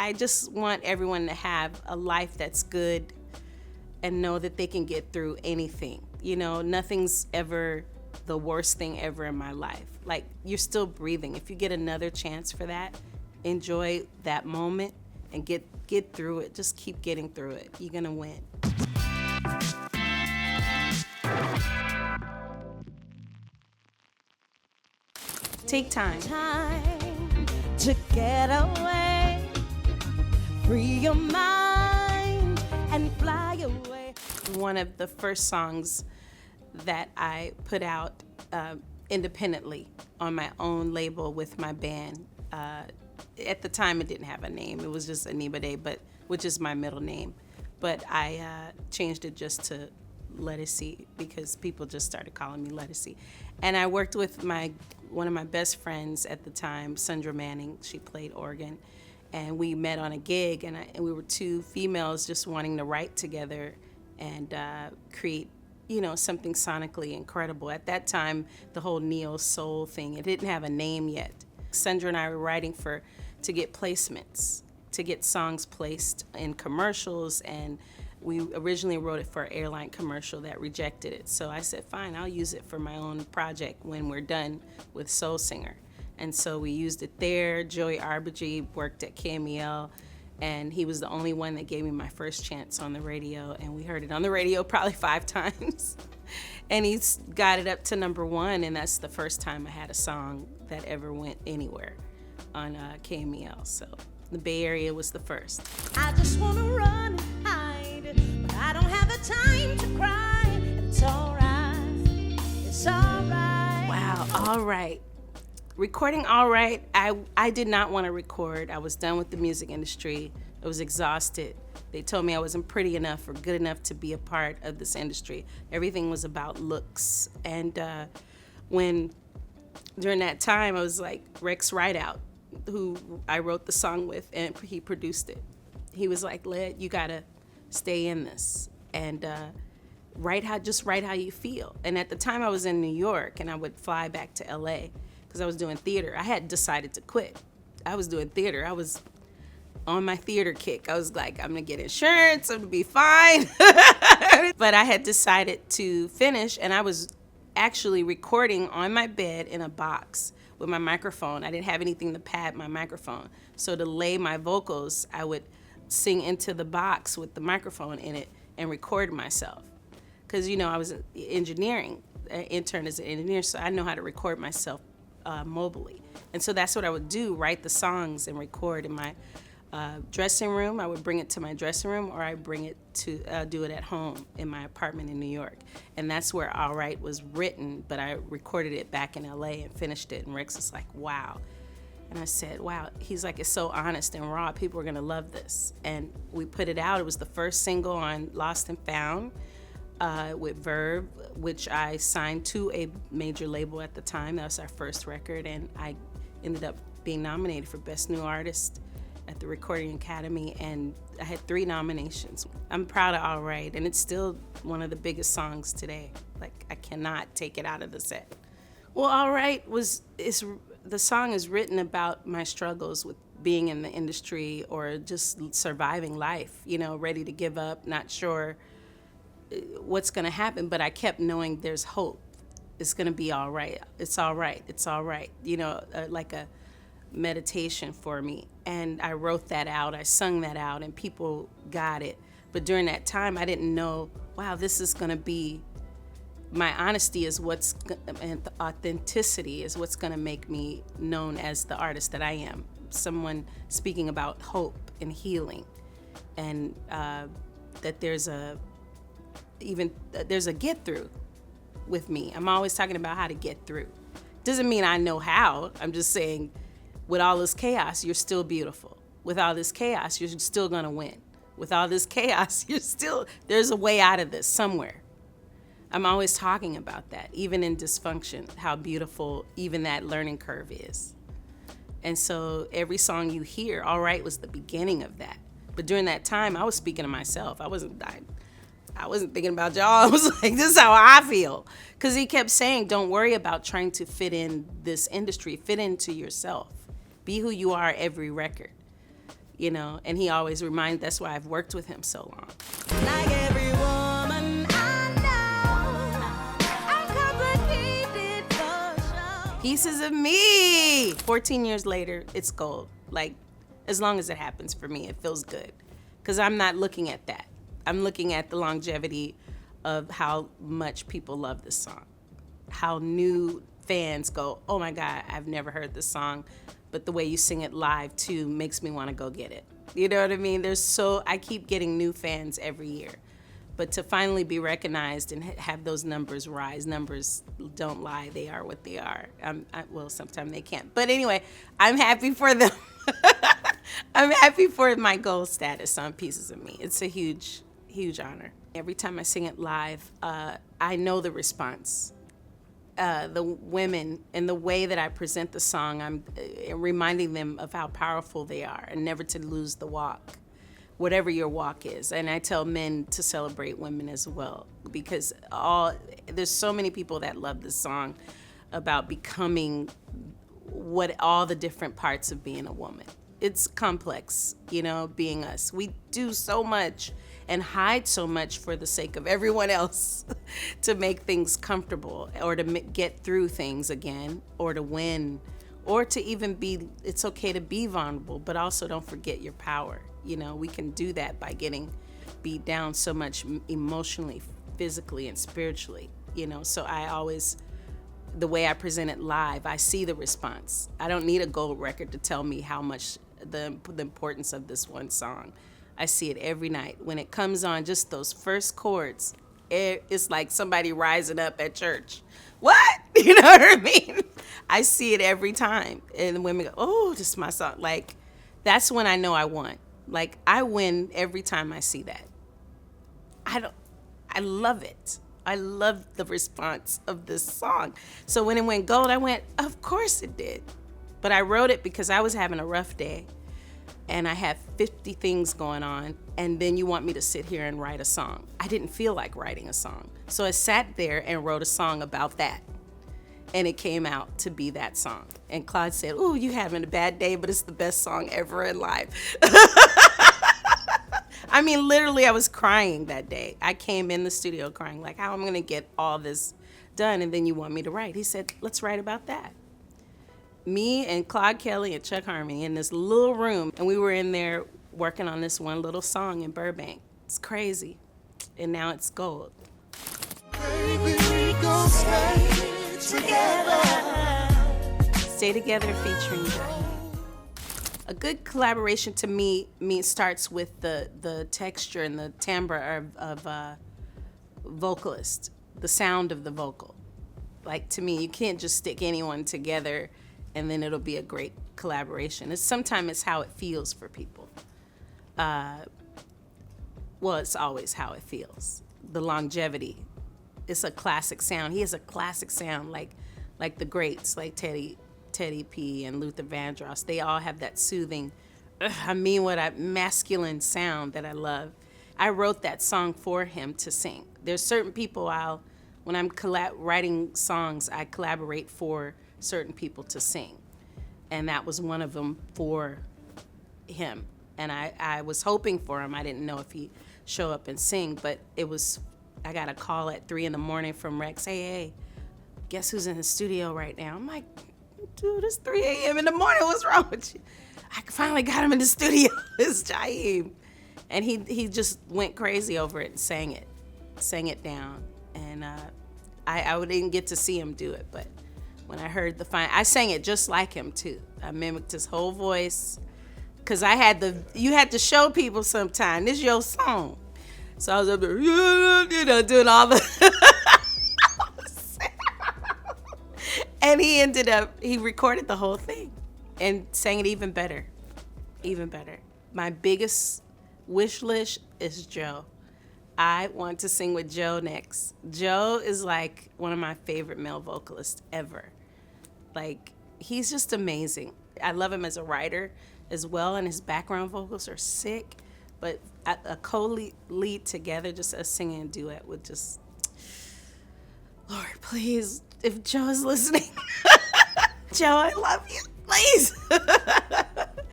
I just want everyone to have a life that's good and know that they can get through anything. Nothing's ever the worst thing ever in my life. Like, you're still breathing. If you get another chance for that, enjoy that moment and get through it. Just keep getting through it. You're gonna win. Take time to get away, free your mind and fly away. One of the first songs that I put out independently on my own label with my band. At the time, it didn't have a name. It was just Anibade, which is my middle name. But I changed it just to Ledisi because people just started calling me Ledisi. And I worked with one of my best friends at the time, Sandra Manning. She played organ. And we met on a gig, and we were two females just wanting to write together and create, something sonically incredible. At that time, the whole neo soul thing, it didn't have a name yet. Sandra and I were writing to get placements, to get songs placed in commercials, and we originally wrote it for an airline commercial that rejected it. So I said, fine, I'll use it for my own project when we're done with Soul Singer. And so we used it there. Joey Arbogee worked at KMEL, and he was the only one that gave me my first chance on the radio, and we heard it on the radio probably 5 times. And he's got it up to #1, and that's the first time I had a song that ever went anywhere on KMEL. So the Bay Area was the first. I just want to run and hide, but I don't have the time to cry. It's all right. It's all right. Wow, all right. Recording All Right, I did not want to record. I was done with the music industry. I was exhausted. They told me I wasn't pretty enough or good enough to be a part of this industry. Everything was about looks. And during that time, I was like Rex Rideout, who I wrote the song with, and he produced it. He was like, Led, you gotta stay in this and write how you feel. And at the time I was in New York, and I would fly back to LA because I was doing theater. I had decided to quit. I was doing theater. I was on my theater kick. I was like, I'm gonna get insurance, I'm gonna be fine. But I had decided to finish, and I was actually recording on my bed in a box with my microphone. I didn't have anything to pad my microphone. So to lay my vocals, I would sing into the box with the microphone in it and record myself. Because, I was engineering, intern as an engineer, so I know how to record myself mobily. And so that's what I would do, write the songs and record in my dressing room. I would bring it to my dressing room, or I bring it to do it at home in my apartment in New York. And that's where All Right was written, but I recorded it back in LA and finished it. And Rex was like, wow. And I said, wow. He's like, it's so honest and raw. People are going to love this. And we put it out. It was the first single on Lost and Found with Verve, which I signed to a major label at the time. That was our first record. And I ended up being nominated for Best New Artist at the Recording Academy, and I had 3 nominations. I'm proud of All Right, and it's still one of the biggest songs today. Like, I cannot take it out of the set. Well, All Right the song is written about my struggles with being in the industry or just surviving life, ready to give up, not sure what's gonna happen, but I kept knowing there's hope. It's gonna be all right. It's all right. It's all right. Like a meditation for me. And I wrote that out, I sung that out, and people got it. But during that time, I didn't know, wow, this is gonna be, my honesty is and the authenticity is what's gonna make me known as the artist that I am. Someone speaking about hope and healing, and that there's a get through with me. I'm always talking about how to get through. Doesn't mean I know how, I'm just saying, with all this chaos, you're still beautiful. With all this chaos, you're still gonna win. With all this chaos, there's a way out of this somewhere. I'm always talking about that, even in dysfunction, how beautiful even that learning curve is. And so every song you hear, All Right was the beginning of that. But during that time, I was speaking to myself. I wasn't thinking about y'all. I was like, this is how I feel. Because he kept saying, don't worry about trying to fit in this industry. Fit into yourself. Be who you are every record. you know, and he always reminds, that's why I've worked with him so long. Like every woman I know, I'm complicated for sure. Pieces of me. 14 years later, it's gold. Like, as long as it happens for me, it feels good. Because I'm not looking at that. I'm looking at the longevity of how much people love this song. How new fans go, oh my God, I've never heard this song, but the way you sing it live too makes me want to go get it. You know what I mean? I keep getting new fans every year. But to finally be recognized and have those numbers rise, numbers don't lie, they are what they are. Well, sometimes they can't. But anyway, I'm happy for them. I'm happy for my gold status on Pieces of Me. It's a huge, huge honor. Every time I sing it live, I know the response. The women and the way that I present the song, I'm reminding them of how powerful they are and never to lose the walk, whatever your walk is. And I tell men to celebrate women as well, because there's so many people that love this song about becoming what all the different parts of being a woman. It's complex, you know, being us. We do so much and hide so much for the sake of everyone else to make things comfortable or to get through things again or to win or to even it's okay to be vulnerable, but also don't forget your power. You know, we can do that by getting beat down so much emotionally, physically, and spiritually, you know. So the way I present it live, I see the response. I don't need a gold record to tell me how much the importance of this one song. I see it every night. When it comes on, just those first chords, it's like somebody rising up at church. What? You know what I mean? I see it every time. And the women go, oh, this is my song. Like, that's when I know I won. Like, I win every time I see that. I love it. I love the response of this song. So when it went gold, I went, of course it did. But I wrote it because I was having a rough day. And I had 50 things going on, and then you want me to sit here and write a song. I didn't feel like writing a song. So I sat there and wrote a song about that. And it came out to be that song. And Claude said, "Ooh, you having a bad day, but it's the best song ever in life." I mean, literally, I was crying that day. I came in the studio crying, like, how am I gonna get all this done? And then you want me to write. He said, let's write about that. Me and Claude Kelly and Chuck Harmony in this little room, and we were in there working on this one little song in Burbank. It's crazy, and now it's gold. Baby, we gon' stay together. Stay Together featuring Joe. A good collaboration to me starts with the texture and the timbre of vocalist, the sound of the vocal. Like, to me, you can't just stick anyone together and then it'll be a great collaboration. Sometimes it's how it feels for people. Well, it's always how it feels. The longevity. It's a classic sound. He has a classic sound like the greats, like Teddy P and Luther Vandross. They all have that soothing, masculine sound that I love. I wrote that song for him to sing. There's certain people when I'm writing songs, I collaborate for certain people to sing. And that was one of them for him. And I was hoping for him. I didn't know if he'd show up and sing, but I got a call at 3 a.m. from Rex. Hey, guess who's in the studio right now? I'm like, dude, it's 3 a.m. in the morning. What's wrong with you? I finally got him in the studio. It's Jaheim. And he just went crazy over it and sang it down. And I didn't get to see him do it, but when I heard I sang it just like him too. I mimicked his whole voice, because you had to show people sometime, this is your song. So I was up there, doing all the and he recorded the whole thing and sang it even better. My biggest wish list is Joe. I want to sing with Joe next. Joe is like one of my favorite male vocalists ever. Like, he's just amazing. I love him as a writer as well, and his background vocals are sick. But a co-lead together, just a singing duet would just, Lord, please, if Joe is listening, Joe, I love you, please.